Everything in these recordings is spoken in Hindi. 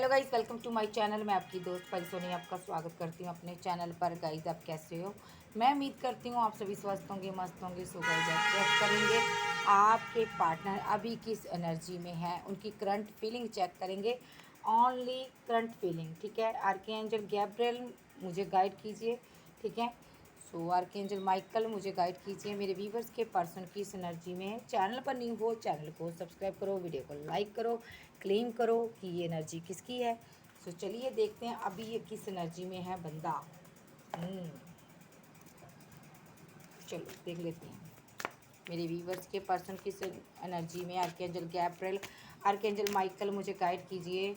Hello guys, welcome to my channel. मैं आपकी दोस्त परिसोनी आपका स्वागत करती हूँ अपने चैनल पर। गाइस, आप कैसे हो? मैं उम्मीद करती हूँ आप सभी स्वस्थ होंगे, मस्त होंगे। सो गाइस, आप चेक करेंगे आपके पार्टनर अभी किस एनर्जी में है, उनकी करंट फीलिंग चेक करेंगे। ओनली करंट फीलिंग, ठीक है। आर्कएंजल गैब्रियल मुझे गाइड कीजिए, ठीक है। सो आर्कएंजल माइकल मुझे गाइड कीजिए, मेरे व्यूवर्स के पर्सन किस एनर्जी में है। चैनल पर न्यू हो चैनल को सब्सक्राइब करो, वीडियो को लाइक करो, क्लेम करो कि ये एनर्जी किसकी है। सो चलिए देखते हैं अभी ये किस एनर्जी में है बंदा। चलो देख लेते हैं मेरे व्यूवर्स के पर्सन किस एनर्जी में। आर्कएंजल गैब्रियल, आर्कएंजल माइकल मुझे गाइड कीजिए।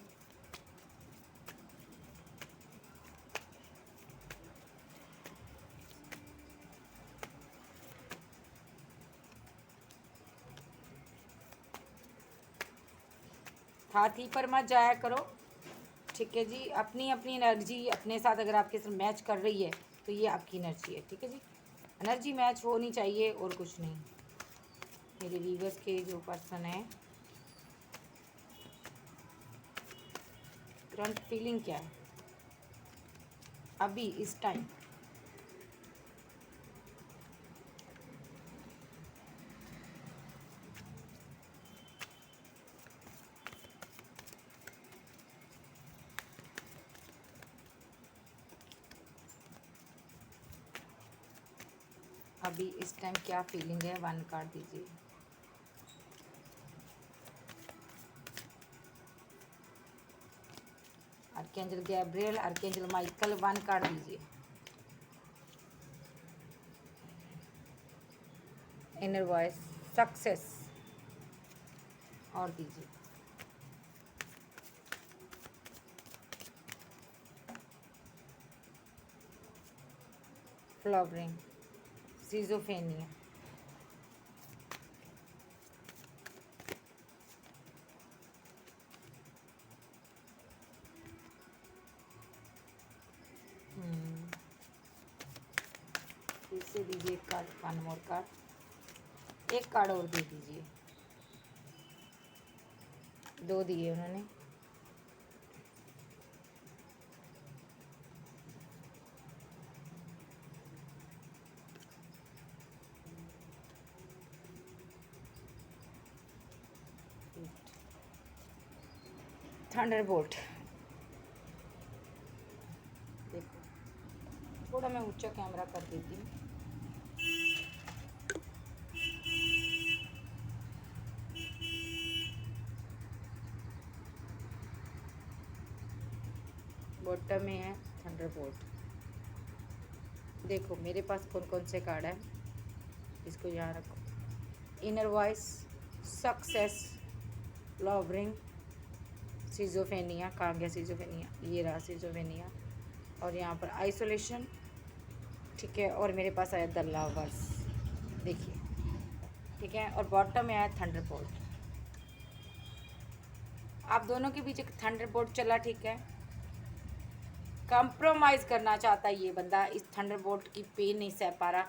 हाथी पर मत जाया करो, ठीक है जी। अपनी अपनी एनर्जी अपने साथ अगर आपके साथ मैच कर रही है तो ये आपकी एनर्जी है, ठीक है जी। एनर्जी मैच होनी चाहिए और कुछ नहीं। मेरे व्यूवर्स के जो पर्सन है, करंट फीलिंग क्या है अभी इस टाइम। अभी इस टाइम क्या फीलिंग है, वन कार्ड दीजिए। Archangel Gabriel, archangel Michael, one card दीजिए। इनर वॉइस, सक्सेस, और दीजिए। फ्लावरिंग, सिजोफेनिया, फिर से दीजिए एक कार्ड, वन मोर कार्ड, एक कार्ड और दे दीजिए। दो दिए उन्होंने। थंडरबोल्ट, देखो थोड़ा मैं ऊंचा कैमरा कर देती हूँ। बॉटम में है थंडरबोल्ट। देखो मेरे पास कौन कौन से कार्ड है, इसको यहाँ रखो। Inner voice, success, lowering, schizophrenia. कहाँ गया सिजोफेनिया? ये रहा सिजोफेनिया। और यहाँ पर आइसोलेशन, ठीक है। और मेरे पास आया द लवर्स, देखिए, ठीक है। और बॉटम में आया थंडरबोल्ट। आप दोनों के बीच एक थंडरबोल्ट चला, ठीक है। कंप्रोमाइज़ करना चाहता है ये बंदा, इस थंडरबोल्ट की पेन नहीं सह पा रहा।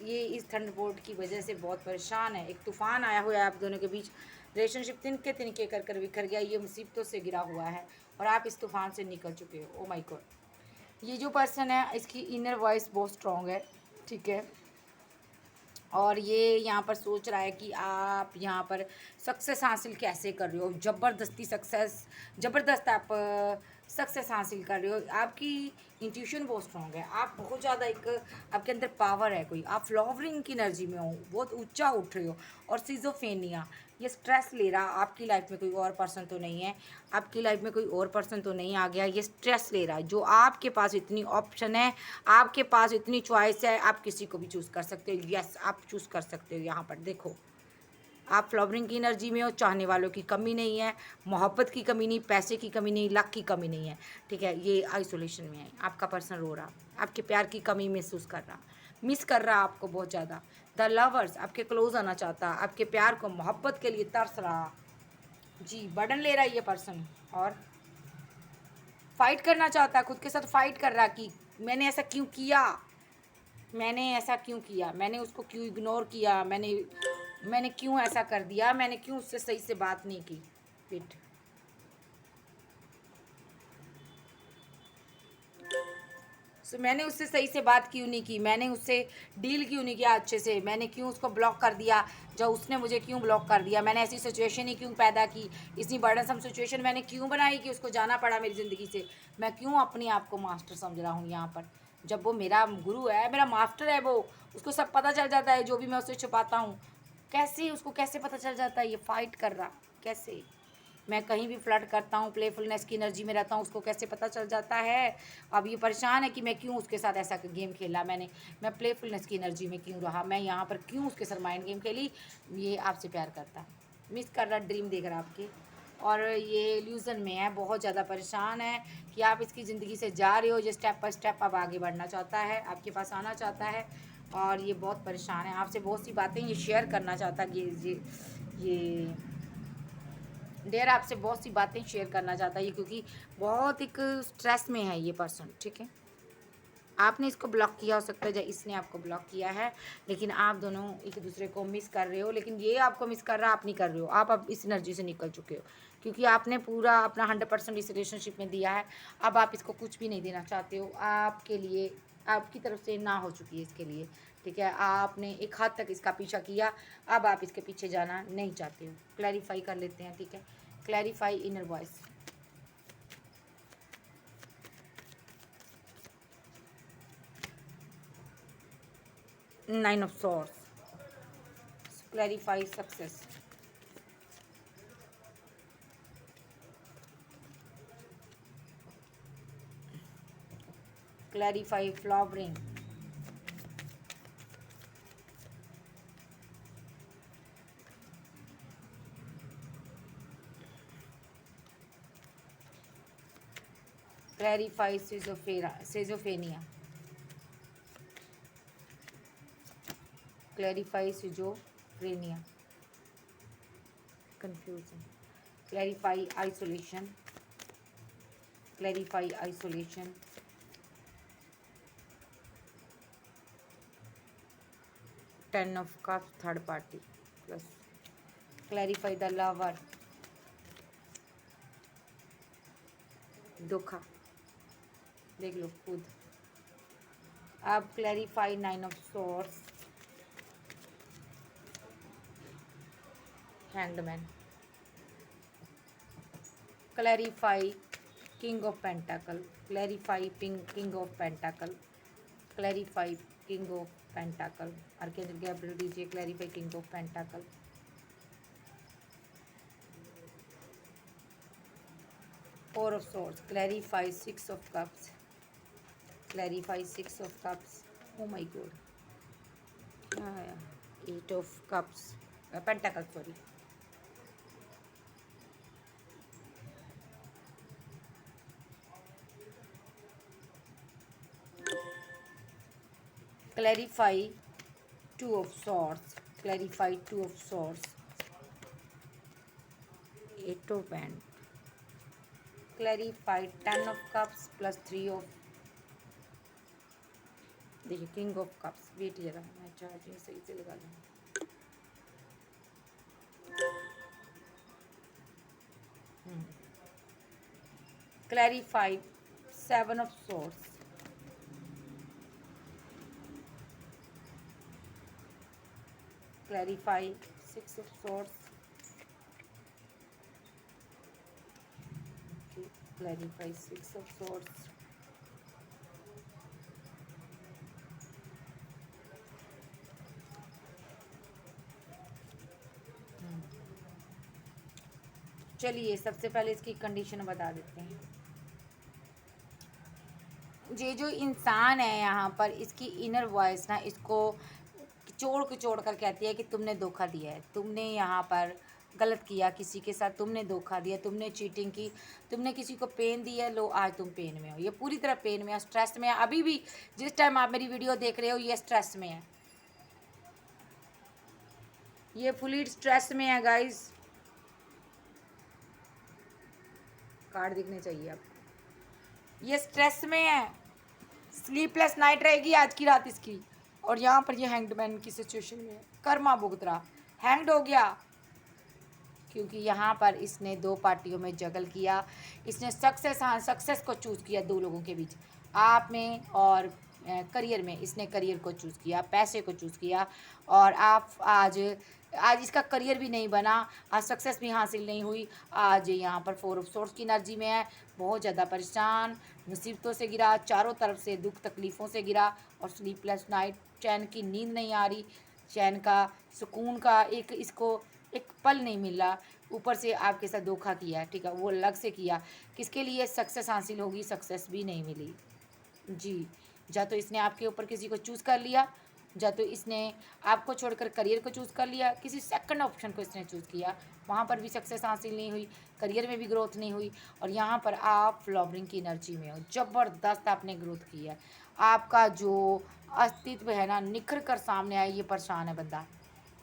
ये इस थंडरबोल्ट की वजह से बहुत परेशान है। एक तूफान आया हुआ है आप दोनों के बीच, रिलेशनशिप तिनके तिनके कर कर बिखर गया, ये मुसीबतों से गिरा हुआ है और आप इस तूफान से निकल चुके हो। ओ माय गॉड। ये जो पर्सन है इसकी इनर वॉइस बहुत स्ट्रॉन्ग है, ठीक है। और ये यहाँ पर सोच रहा है कि आप यहाँ पर सक्सेस हासिल कैसे कर रहे हो। ज़बरदस्ती सक्सेस, ज़बरदस्त आप सक्सेस हासिल कर रहे हो। आपकी इंट्यूशन बहुत स्ट्रॉन्ग है, आप बहुत ज़्यादा एक आपके अंदर पावर है कोई। आप फ्लावरिंग की एनर्जी में हो, बहुत ऊंचा उठ रहे हो। और सिजोफेनिया, ये स्ट्रेस ले रहा। आपकी लाइफ में कोई और पर्सन तो नहीं है, आपकी लाइफ में कोई और पर्सन तो नहीं आ गया। ये स्ट्रेस ले रहा है। जो आपके पास इतनी ऑप्शन है, आपके पास इतनी चॉइस है, आप किसी को भी चूज़ कर सकते हो। यस, आप चूज़ कर सकते हो। यहाँ पर देखो आप फ्लावरिंग की एनर्जी में हो, चाहने वालों की कमी नहीं है, मोहब्बत की कमी नहीं, पैसे की कमी नहीं, लक की कमी नहीं है, ठीक है। ये आइसोलेशन में है, आपका पर्सन रो रहा, आपके प्यार की कमी महसूस कर रहा, मिस कर रहा आपको बहुत ज़्यादा। द लवर्स, आपके क्लोज आना चाहता, आपके प्यार को, मोहब्बत के लिए तरस रहा जी। बर्डन ले रहा है ये पर्सन और फाइट करना चाहता है, खुद के साथ फाइट कर रहा कि मैंने ऐसा क्यों किया, मैंने ऐसा क्यों किया, मैंने उसको क्यों इग्नोर किया, मैंने क्यों ऐसा कर दिया, मैंने क्यों उससे सही से बात नहीं की। फिट मैंने उससे सही से बात क्यों नहीं की, मैंने उससे डील क्यों नहीं किया अच्छे से, मैंने क्यों उसको ब्लॉक कर दिया जब उसने मुझे क्यों ब्लॉक कर दिया, मैंने ऐसी सिचुएशन ही क्यों पैदा की, इतनी बर्डनसम सिचुएशन मैंने क्यों बनाई कि उसको जाना पड़ा मेरी ज़िंदगी से। मैं क्यों अपने आप को मास्टर समझ रहा हूँ यहाँ पर, जब वो मेरा गुरु है, मेरा मास्टर है, वो उसको सब पता चल जाता है जो भी मैं उससे छुपाता हूँ। कैसे उसको कैसे पता चल जाता है ये फाइट कर रहा, कैसे मैं कहीं भी फ्लर्ट करता हूँ, प्लेफुलनेस की एनर्जी में रहता हूँ, उसको कैसे पता चल जाता है। अब ये परेशान है कि मैं क्यों उसके साथ ऐसा गेम खेला, मैं प्लेफुलनेस की एनर्जी में क्यों रहा, मैं यहाँ पर क्यों उसके साथ माइंड गेम खेली। ये आपसे प्यार करता, मिस कर रहा, ड्रीम देख रहा आपके, और ये इल्यूज़न में है, बहुत ज़्यादा परेशान है कि आप इसकी ज़िंदगी से जा रहे हो। ये स्टेप बाय स्टेप अब आगे बढ़ना चाहता है, आपके पास आना चाहता है, और ये बहुत परेशान है आपसे, बहुत सी बातें ये शेयर करना चाहता है। ये डेयर आपसे बहुत सी बातें शेयर करना चाहता है ये, क्योंकि बहुत एक स्ट्रेस में है ये पर्सन, ठीक है। आपने इसको ब्लॉक किया हो सकता है या इसने आपको ब्लॉक किया है, लेकिन आप दोनों एक दूसरे को मिस कर रहे हो, लेकिन ये आपको मिस कर रहा है, आप नहीं कर रहे हो। आप अब इस एनर्जी से निकल चुके हो, क्योंकि आपने पूरा अपना 100% इस रिलेशनशिप में दिया है। अब आप इसको कुछ भी नहीं देना चाहते हो, आपके लिए आपकी तरफ से ना हो चुकी है इसके लिए, ठीक है। आपने एक हद तक इसका पीछा किया, अब आप इसके पीछे जाना नहीं चाहते हो। क्लैरिफाई कर लेते हैं, ठीक है। Clarify inner voice. Nine of swords, clarify success, clarify flowering, clarify schizophrenia, clarify schizophrenia, confusion, clarify isolation, clarify isolation, ten of cups, third party plus, clarify the lover, धोखा, देख लो खुद। अब clarify nine of swords, hangman, clarify king of pentacle, clarify king of pentacle, clarify king of pentacle, archangel Gabriel दीजिए clarify king of pentacle, four of swords, clarify six of cups, clarify six of cups, oh my God, क्या है, eight of cups, pentacle sorry, clarify two of swords, clarify two of swords, eight of wands, clarify 10 of cups plus 3 of, देखिए किंग ऑफ कप्स, वेट जरा मैं चार्जिंग सही से लगा लूँ, clarify 7 of swords, clarify 6 of swords, okay, clarify 6 of swords, चलिए सबसे पहले इसकी कंडीशन बता देते हैं। ये जो इंसान है यहाँ पर, इसकी इनर वॉइस ना इसको किचोड़ कर कहती है कि तुमने धोखा दिया है, तुमने यहाँ पर गलत किया किसी के साथ, तुमने धोखा दिया, तुमने चीटिंग की, तुमने किसी को पेन दिया, लो आज तुम पेन में हो। ये पूरी तरह पेन में है, स्ट्रेस में है, अभी भी जिस टाइम आप मेरी वीडियो देख रहे हो ये स्ट्रेस में है, ये फुली स्ट्रेस में है गाइस। कार्ड दिखने चाहिए आपको, ये स्ट्रेस में है, स्लीपलेस नाइट रहेगी आज की रात इसकी, और यहाँ पर ये हैंग्ड मैन की सिचुएशन में कर्मा भुगत रहा, हैंग्ड हो गया, क्योंकि यहाँ पर इसने दो पार्टियों में जगल किया। इसने सक्सेस को चूज़ किया दो लोगों के बीच, आप में और करियर में। इसने करियर को चूज़ किया, पैसे को चूज़ किया, और आप आज इसका करियर भी नहीं बना, आज सक्सेस भी हासिल नहीं हुई। आज यहाँ पर 4 ऑफ सोर्ड्स की एनर्जी में है, बहुत ज़्यादा परेशान, मुसीबतों से घिरा, चारों तरफ से दुख तकलीफ़ों से घिरा, और स्लीपलेस नाइट, चैन की नींद नहीं आ रही, चैन का, सुकून का इसको एक पल नहीं मिला। ऊपर से आपके साथ धोखा किया है, ठीक है, वो अलग से किया। किसके लिए सक्सेस हासिल होगी, सक्सेस भी नहीं मिली जी। या तो इसने आपके ऊपर किसी को चूज़ कर लिया, या तो इसने आपको छोड़कर करियर को चूज़ कर लिया, किसी सेकंड ऑप्शन को इसने चूज़ किया, वहाँ पर भी सक्सेस हासिल नहीं हुई, करियर में भी ग्रोथ नहीं हुई, और यहाँ पर आप फ्लॉवरिंग की एनर्जी में हो, ज़बरदस्त आपने ग्रोथ की है। आपका जो अस्तित्व है ना, निखर कर सामने आया। ये परेशान है बंदा,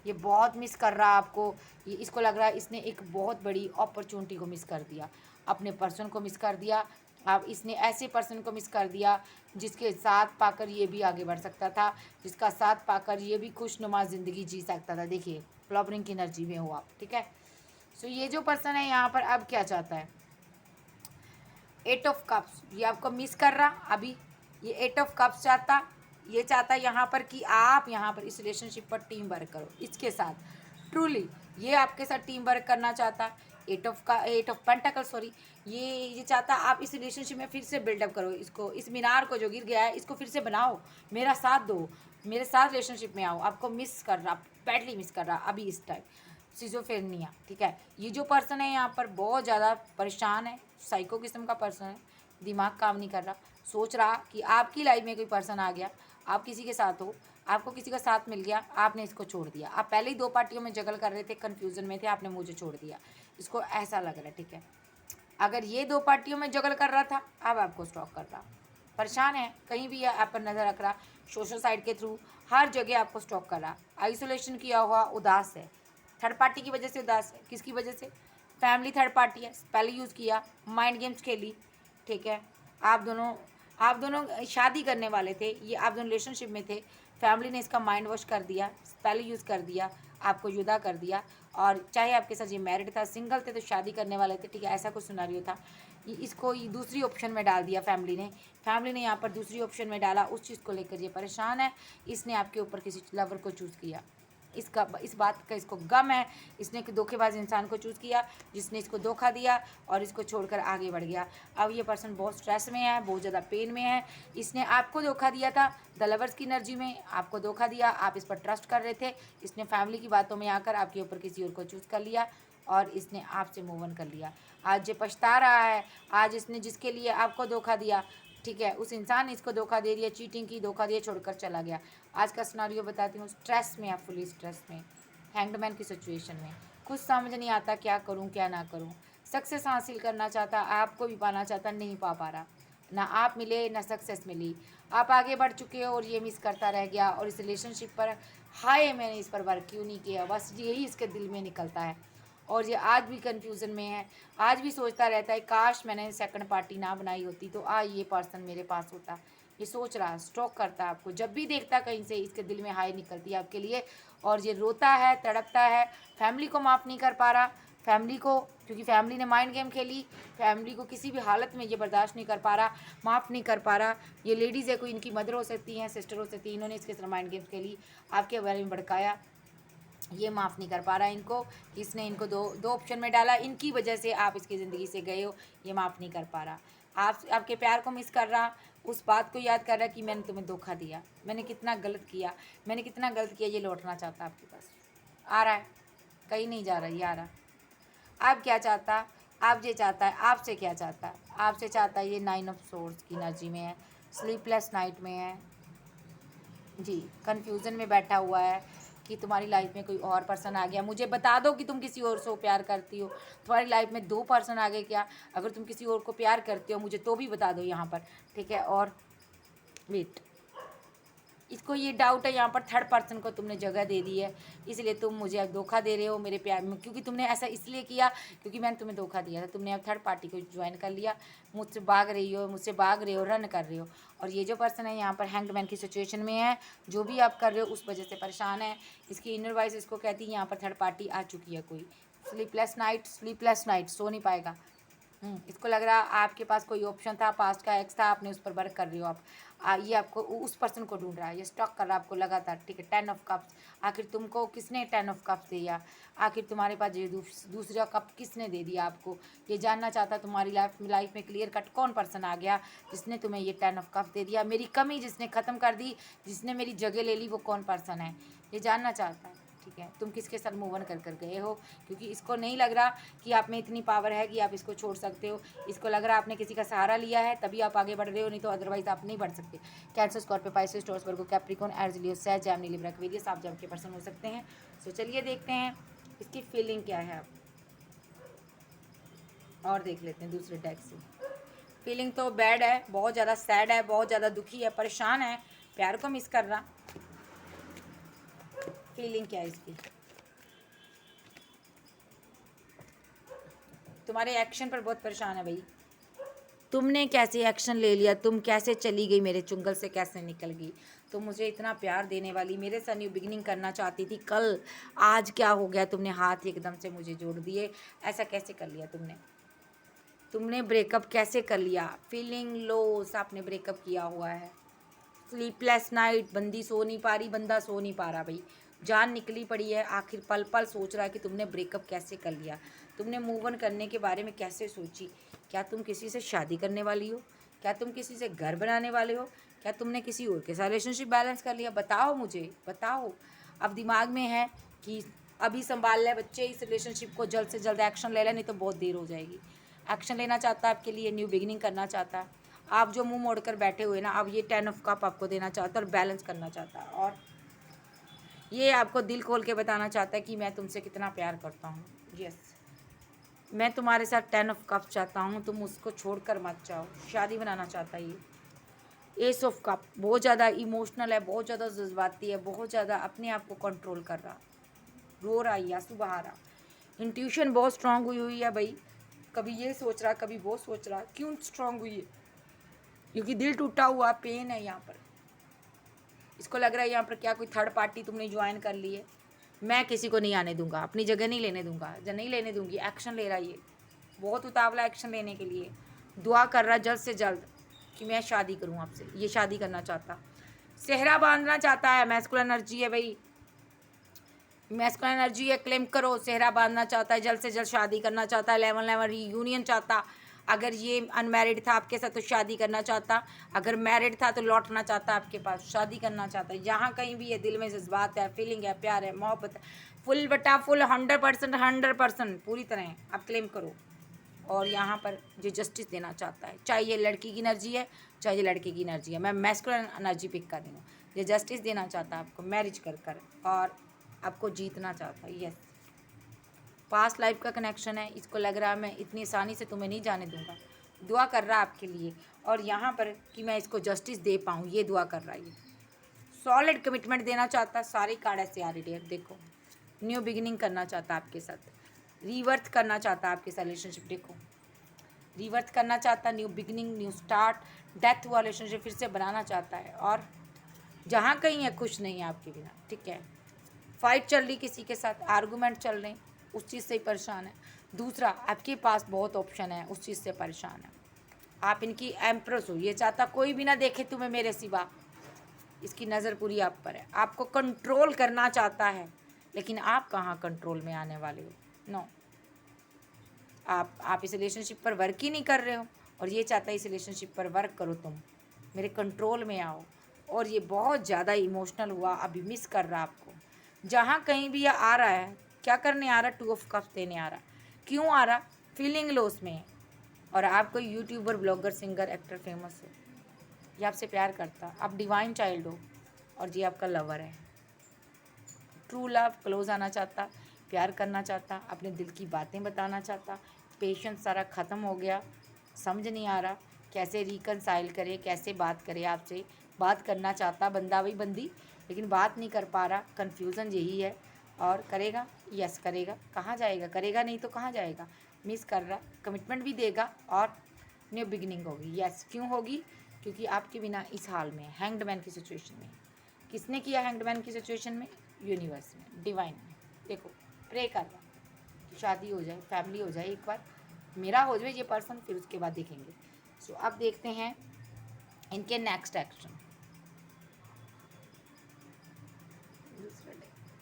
ये बहुत मिस कर रहा है आपको। ये इसको लग रहा है इसने एक बहुत बड़ी अपॉर्चुनिटी को मिस कर दिया, अपने पर्सन को मिस कर दिया। अब इसने ऐसे पर्सन को मिस कर दिया जिसके साथ पाकर ये भी आगे बढ़ सकता था, जिसका साथ पाकर ये भी खुशनुमा ज़िंदगी जी सकता था। देखिए, फ्लॉवरिंग की एनर्जी में हो आप, ठीक है। सो ये जो पर्सन है यहाँ पर अब क्या चाहता है, 8 ऑफ कप्स, ये आपको मिस कर रहा अभी। ये 8 ऑफ कप्स चाहता, ये चाहता है यहाँ पर कि आप यहाँ पर इस रिलेशनशिप पर टीम वर्क करो इसके साथ। ट्रूली ये आपके साथ टीम वर्क करना चाहता। 8 ऑफ पेंटाकल, सॉरी, ये चाहता आप इस रिलेशनशिप में फिर से बिल्डअप करो इसको, इस मीनार को जो गिर गया है इसको फिर से बनाओ, मेरा साथ दो, मेरे साथ रिलेशनशिप में आओ। आपको मिस कर रहा, बैडली मिस कर रहा अभी इस टाइम, सिजोफ्रेनिया, ठीक है। ये जो पर्सन है यहाँ पर बहुत ज़्यादा परेशान है, साइको किस्म का पर्सन है, दिमाग काम नहीं कर रहा, सोच रहा कि आपकी लाइफ में कोई पर्सन आ गया, आप किसी के साथ हो, आपको किसी का साथ मिल गया, आपने इसको छोड़ दिया। आप पहले ही दो पार्टियों में जगल कर रहे थे, कन्फ्यूज़न में थे, आपने मुझे छोड़ दिया, इसको ऐसा लग रहा है, ठीक है। अगर ये दो पार्टियों में जगल कर रहा था, अब आपको स्टॉक कर रहा, परेशान है, कहीं भी आप पर नज़र रख रहा, सोशल साइट के थ्रू हर जगह आपको स्टॉक कर रहा, आइसोलेशन किया हुआ, उदास है, थर्ड पार्टी की वजह से उदास है। किसकी वजह से, फैमिली थर्ड पार्टी है, पहले यूज़ किया, माइंड गेम्स खेली, ठीक है। आप दोनों शादी करने वाले थे, ये आप दोनों रिलेशनशिप में थे, फैमिली ने इसका माइंड वॉश कर दिया, पहले यूज़ कर दिया, आपको जुदा कर दिया। और चाहे आपके साथ ये मैरिड था, सिंगल थे तो शादी करने वाले थे, ठीक है, ऐसा कुछ सिनेरियो था। इसको ये दूसरी ऑप्शन में डाल दिया फैमिली ने यहाँ पर दूसरी ऑप्शन में डाला, उस चीज़ को लेकर ये परेशान है। इसने आपके ऊपर किसी लवर को चूज़ किया, इस बात का इसको गम है। इसने एक धोखेबाज इंसान को चूज़ किया जिसने इसको धोखा दिया और इसको छोड़कर आगे बढ़ गया। अब ये पर्सन बहुत स्ट्रेस में है, बहुत ज़्यादा पेन में है। इसने आपको धोखा दिया था, द लवर्स की एनर्जी में आपको धोखा दिया, आप इस पर ट्रस्ट कर रहे थे। इसने फैमिली की बातों में आकर आपके ऊपर किसी और को चूज़ कर लिया और इसने आपसे मूव ऑन कर लिया। आज ये पछता रहा है, आज इसने जिसके लिए आपको धोखा दिया, ठीक है, उस इंसान ने इसको धोखा दे दिया, चीटिंग की, धोखा दिया, छोड़कर चला गया। आज का सिनेरियो बताती हूँ, स्ट्रेस में है, फुली स्ट्रेस में, हैंगमैन की सिचुएशन में, कुछ समझ नहीं आता क्या करूँ क्या ना करूँ। सक्सेस हासिल करना चाहता, आपको भी पाना चाहता, नहीं पा रहा, ना आप मिले ना सक्सेस मिली। आप आगे बढ़ चुके हो और ये मिस करता रह गया। और इस रिलेशनशिप पर हाय मैंने इस पर वर्क क्यों नहीं किया, बस यही इसके दिल में निकलता है। और ये आज भी कन्फ्यूज़न में है, आज भी सोचता रहता है काश मैंने सेकंड पार्टी ना बनाई होती तो ये पर्सन मेरे पास होता। ये सोच रहा, स्टॉक करता है आपको, जब भी देखता कहीं से इसके दिल में हाय निकलती है आपके लिए। और ये रोता है, तड़पता है, फैमिली को माफ़ नहीं कर पा रहा, फैमिली को, क्योंकि फैमिली ने माइंड गेम खेली, फैमिली को किसी भी हालत में ये बर्दाश्त नहीं कर पा रहा, माफ़ नहीं कर पा रहा। ये लेडीज़ है, कोई इनकी मदर हो सकती हैं, सिस्टर हो सकती है, इन्होंने इसके साथ माइंड गेम खेली, आपके बारे में भड़काया, ये माफ़ नहीं कर पा रहा इनको, इसने इनको दो ऑप्शन में डाला, इनकी वजह से आप इसकी ज़िंदगी से गए हो, ये माफ़ नहीं कर पा रहा। आपके प्यार को मिस कर रहा, उस बात को याद कर रहा कि मैंने तुम्हें धोखा दिया, मैंने कितना गलत किया, ये लौटना चाहता आपके पास। आ रहा है, कहीं नहीं जा रहा, ये आ रहा। आप क्या चाहता, आप ये चाहता है, आपसे क्या चाहता है, आपसे चाहता है ये 9 ऑफ सोर्ड्स की एनर्जी में है, स्लीपलेस नाइट में है जी, कन्फ्यूज़न में बैठा हुआ है कि तुम्हारी लाइफ में कोई और पर्सन आ गया, मुझे बता दो कि तुम किसी और से प्यार करती हो। तुम्हारी लाइफ में 2 पर्सन आ गए क्या, अगर तुम किसी और को प्यार करते हो मुझे तो भी बता दो यहाँ पर, ठीक है। और वेट, इसको ये डाउट है यहाँ पर थर्ड पर्सन को तुमने जगह दे दी है, इसलिए तुम मुझे अब धोखा दे रहे हो मेरे प्यार में, क्योंकि तुमने ऐसा इसलिए किया क्योंकि मैंने तुम्हें धोखा दिया था। तुमने अब थर्ड पार्टी को ज्वाइन कर लिया, मुझसे भाग रही हो, रन कर रहे हो। और ये जो पर्सन है यहाँ पर हैंग्ड मैन की सिचुएशन में है, जो भी आप कर रहे हो उस वजह से परेशान है। इसकी इनर वॉइस इसको कहती है यहाँ पर थर्ड पार्टी आ चुकी है कोई, स्लीपलेस नाइट, सो नहीं पाएगा। इसको लग रहा आपके पास कोई ऑप्शन था, पास्ट का एक्स था, आपने उस पर वर्क कर रही हो आप। ये आपको उस पर्सन को ढूंढ रहा है, ये स्टॉक कर रहा है आपको लगातार, ठीक है। 10 ऑफ कप्स, आखिर तुमको किसने 10 ऑफ कप्स दिया, आखिर तुम्हारे पास ये दूसरा कप किसने दे दिया आपको, ये जानना चाहता। तुम्हारी लाइफ में क्लियर कट कौन पर्सन आ गया जिसने तुम्हें ये 10 ऑफ कप्स दे दिया, मेरी कमी जिसने ख़त्म कर दी, जिसने मेरी जगह ले ली, वो कौन पर्सन है, ये जानना चाहता है, ठीक है। तुम किसके साथ मूव ऑन कर गए हो, क्योंकि इसको नहीं लग रहा कि आप में इतनी पावर है कि आप इसको छोड़ सकते हो। इसको लग रहा है आपने किसी का सहारा लिया है तभी आप आगे बढ़ रहे हो, नहीं तो अदरवाइज आप नहीं बढ़ सकते। कैंसर, स्कॉर्पियो, पाइसेस, टॉरस, वर्गो, कैप्रिकॉर्न, एरीज, लियो, सैज, जेमिनी, लिब्रा, एक्वेरियस, आप जम के पर्सन हो सकते हैं। सो चलिए देखते हैं इसकी फीलिंग क्या है आप, और देख लेते हैं दूसरे डेक से। फीलिंग तो बैड है, बहुत ज़्यादा सैड है, बहुत ज़्यादा दुखी है, परेशान है, प्यार को मिस कर रहा। फीलिंग क्या है इसकी, तुम्हारे एक्शन पर बहुत परेशान है भाई। तुमने कैसे एक्शन ले लिया, तुम कैसे चली गई मेरे चुंगल से, कैसे निकल गई। तुम मुझे इतना प्यार देने वाली, मेरे साथ न्यू बिगिनिंग करना चाहती थी कल, आज क्या हो गया, तुमने हाथ एकदम से मुझे जोड़ दिए। ऐसा कैसे कर लिया तुमने ब्रेकअप कैसे कर लिया। फीलिंग लोस, आपने ब्रेकअप किया हुआ है। स्लीपलेस नाइट, बंदी सो नहीं पा रही, बंदा सो नहीं पा रहा भाई, जान निकली पड़ी है। आखिर पल पल सोच रहा है कि तुमने ब्रेकअप कैसे कर लिया, तुमने मूव ऑन करने के बारे में कैसे सोची। क्या तुम किसी से शादी करने वाली हो, क्या तुम किसी से घर बनाने वाले हो, क्या तुमने किसी और के साथ रिलेशनशिप बैलेंस कर लिया, बताओ मुझे, बताओ। अब दिमाग में है कि अभी संभाल ले बच्चे, इस रिलेशनशिप को जल्द से जल्द एक्शन ले ले, नहीं तो बहुत देर हो जाएगी। एक्शन लेना चाहता है आपके लिए, न्यू बिगिनिंग करना चाहता है। आप जो मुंह मोड़कर बैठे हुए ना, अब ये 10 ऑफ कप आपको देना चाहता है और बैलेंस करना चाहता है, और ये आपको दिल खोल के बताना चाहता है कि मैं तुमसे कितना प्यार करता हूँ। यस, मैं तुम्हारे साथ 10 ऑफ कप चाहता हूँ, तुम उसको छोड़कर मत जाओ। शादी बनाना चाहता है ये। एस ऑफ कप, बहुत ज़्यादा इमोशनल है, बहुत ज़्यादा जज्बाती है, बहुत ज़्यादा अपने आप को कंट्रोल कर रहा, रो रहा है, आंसू बहा रहा। इंट्यूशन बहुत स्ट्रांग हुई है भाई, कभी ये सोच रहा, कभी वो सोच रहा। क्यों स्ट्रांग हुई है, क्योंकि दिल टूटा हुआ, पेन है यहाँ पर। इसको लग रहा है यहाँ पर क्या कोई थर्ड पार्टी तुमने ज्वाइन कर ली है। मैं किसी को नहीं आने दूंगा, अपनी जगह नहीं लेने दूंगा, नहीं लेने दूंगी। एक्शन ले रहा है ये, बहुत उतावला एक्शन लेने के लिए। दुआ कर रहा जल्द से जल्द कि मैं शादी करूँ आपसे, ये शादी करना चाहता, सेहरा बांधना चाहता है। मैस्कुलिन एनर्जी है भाई, मैस्कुलिन एनर्जी है, क्लेम करो। सेहरा बांधना चाहता है, जल्द से जल्द शादी करना चाहता है, 11 रीयूनियन चाहता। अगर ये अनमैरिड था आपके साथ तो शादी करना चाहता, अगर मैरिड था तो लौटना चाहता आपके पास, शादी करना चाहता है। यहाँ कहीं भी ये दिल में जज्बात है, फीलिंग है, प्यार है, मोहब्बत है, फुल बटा फुल 100% पूरी तरह आप क्लेम करो। और यहाँ पर जो जस्टिस देना चाहता है, चाहे ये लड़की की एनर्जी है चाहे ये लड़के की एनर्जी है, मैं मैस्कुलिन एनर्जी पिक कर रही हूँ। ये जस्टिस देना चाहता है आपको, मैरिज कर और आपको जीतना चाहता है। यस, पास्ट लाइफ का कनेक्शन है, इसको लग रहा है मैं इतनी आसानी से तुम्हें नहीं जाने दूंगा। दुआ कर रहा है आपके लिए, और यहाँ पर कि मैं इसको जस्टिस दे पाऊँ, ये दुआ कर रहा है। ये सॉलिड कमिटमेंट देना चाहता है। सारी कार्ड ऐसे आ रही है, देखो। न्यू बिगिनिंग करना चाहता है आपके साथ, रिवर्थ करना चाहता है आपके साथ रिलेशनशिप, देखो। रिवर्थ करना चाहता है, new beginning, new start. Death हुआ रिलेशनशिप फिर से बनाना चाहता है, और जहाँ कहीं है खुश नहीं है आपके बिना, ठीक है। फाइट चल रही किसी के साथ, आर्गूमेंट चल रहे हैं, उस चीज़ से ही परेशान है। दूसरा, आपके पास बहुत ऑप्शन है, उस चीज़ से परेशान है। आप इनकी एम्प्रेस हो, ये चाहता कोई भी ना देखे तुम्हें मेरे सिवा, इसकी नज़र पूरी आप पर है। आपको कंट्रोल करना चाहता है, लेकिन आप कहाँ कंट्रोल में आने वाले हो। नो, आप इस रिलेशनशिप पर वर्क ही नहीं कर रहे हो, और ये चाहता है इस रिलेशनशिप पर वर्क करो, तुम मेरे कंट्रोल में आओ। और ये बहुत ज़्यादा इमोशनल हुआ, अभी मिस कर रहा आपको। जहाँ कहीं भी ये आ रहा है, क्या करने आ रहा, 2 ऑफ कप्स देने आ रहा। क्यों आ रहा, फीलिंग लॉस में है। और आप कोई YouTuber, blogger, singer, actor, famous हो, ये आपसे प्यार करता, आप डिवाइन चाइल्ड हो, और ये आपका लवर है। ट्रू लव, क्लोज आना चाहता, प्यार करना चाहता, अपने दिल की बातें बताना चाहता। पेशेंस सारा ख़त्म हो गया, समझ नहीं आ रहा कैसे रिकनसाइल करे, कैसे बात करे आपसे। बात करना चाहता बंदा भी बंदी, लेकिन बात नहीं कर पा रहा, कन्फ्यूज़न यही है। और करेगा, यस करेगा, कहाँ जाएगा, करेगा नहीं तो कहाँ जाएगा। मिस कर रहा, कमिटमेंट भी देगा, और न्यू बिगिनिंग होगी। यस, क्यों होगी, क्योंकि आपके बिना इस हाल में, हैंग्ड मैन की सिचुएशन में। किसने किया हैंग्ड मैन की सिचुएशन में, यूनिवर्स में, डिवाइन में। देखो, प्रे कर रहा कि शादी हो जाए, फैमिली हो जाए, एक बार मेरा हो जाए ये पर्सन, फिर उसके बाद देखेंगे। सो अब देखते हैं इनके नेक्स्ट एक्शन।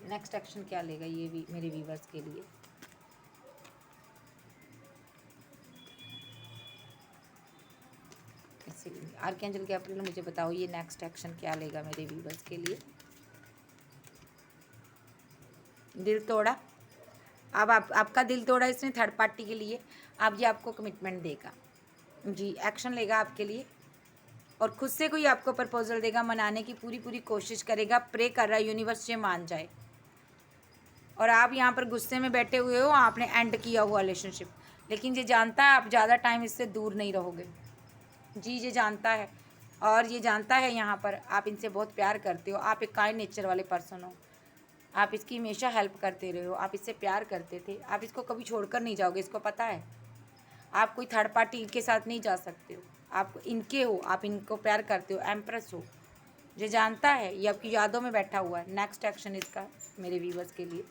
नेक्स्ट एक्शन क्या लेगा ये भी मेरे व्यूवर्स के लिए। इसीलिए आर्कएंजल गैब्रियल मुझे बताओ ये नेक्स्ट एक्शन क्या लेगा मेरे व्यूवर्स के लिए। दिल तोड़ा, अब आपका दिल तोड़ा इसने थर्ड पार्टी के लिए, अब ये आपको कमिटमेंट देगा जी, एक्शन लेगा आपके लिए, और खुद से कोई आपको प्रपोजल देगा, मनाने की पूरी पूरी कोशिश करेगा, प्रे कर रहा है यूनिवर्स ये मान जाए। और आप यहाँ पर गुस्से में बैठे हुए हो, आपने एंड किया हुआ रिलेशनशिप, लेकिन ये जानता है आप ज़्यादा टाइम इससे दूर नहीं रहोगे जी, ये जानता है। और ये जानता है यहाँ पर आप इनसे बहुत प्यार करते हो, आप एक काइंड नेचर वाले पर्सन हो, आप इसकी हमेशा हेल्प करते रहे हो, आप इससे प्यार करते थे, आप इसको कभी छोड़कर नहीं जाओगे, इसको पता है। आप कोई थर्ड पार्टी के साथ नहीं जा सकते हो, आप इनके हो, आप इनको प्यार करते हो, एम्प्रेस हो, ये जानता है, ये आपकी यादों में बैठा हुआ है। नेक्स्ट एक्शन इसका मेरे व्यूवर्स के लिए,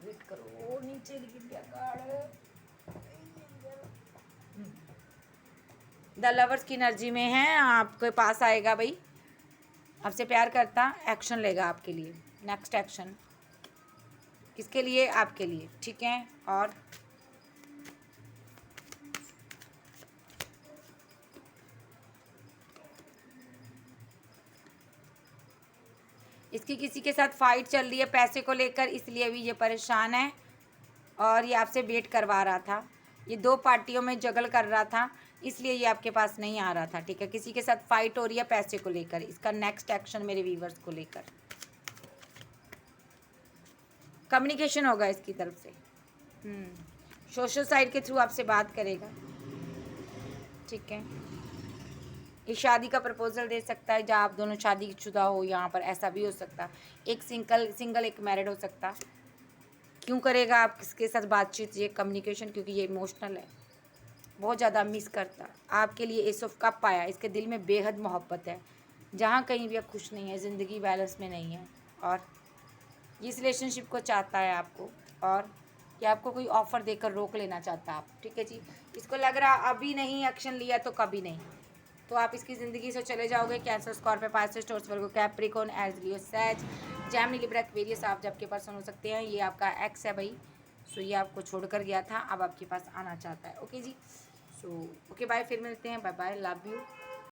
वेट करो, नीचे गिर गया कार्ड। द लवर्स की एनर्जी में है, आपके पास आएगा भाई, आपसे प्यार करता, एक्शन लेगा आपके लिए। नेक्स्ट एक्शन किसके लिए, आपके लिए, ठीक है। और इसकी किसी के साथ फाइट चल रही है पैसे को लेकर, इसलिए भी ये परेशान है, और ये आपसे वेट करवा रहा था, ये दो पार्टियों में जगल कर रहा था, इसलिए ये आपके पास नहीं आ रहा था, ठीक है। किसी के साथ फाइट हो रही है पैसे को लेकर, इसका नेक्स्ट एक्शन मेरे व्यूवर्स को लेकर कम्युनिकेशन होगा इसकी तरफ से, सोशल साइट के थ्रू आपसे बात करेगा, ठीक है। ये शादी का प्रपोजल दे सकता है, जहाँ आप दोनों शादी शुदा हो, यहाँ पर ऐसा भी हो सकता, एक सिंगल एक मैरिड हो सकता। क्यों करेगा आप किसके साथ बातचीत, ये कम्युनिकेशन, क्योंकि ये इमोशनल है, बहुत ज़्यादा मिस करता आपके लिए। एस ऑफ कप आया, इसके दिल में बेहद मोहब्बत है, जहाँ कहीं भी आप खुश नहीं है, ज़िंदगी बैलेंस में नहीं है, और इस रिलेशनशिप को चाहता है आपको, और ये आपको कोई ऑफ़र देकर रोक लेना चाहता है आप, ठीक है जी। इसको लग रहा अभी नहीं एक्शन लिया तो कभी नहीं, तो आप इसकी ज़िंदगी से चले जाओगे। कैंसर, स्कॉर्पियो, पाइसेस, टॉरस, वर्गो, कैप्रिकॉर्न, एरीज, लियो, सैज, जेमिनी, लिब्रा, एक्वेरियस आप जब के पर्सन हो सकते हैं। ये आपका एक्स है भाई, सो ये आपको छोड़कर गया था, अब आपके पास आना चाहता है, ओके जी। सो ओके बाय, फिर मिलते हैं, बाय बाय, लव यू।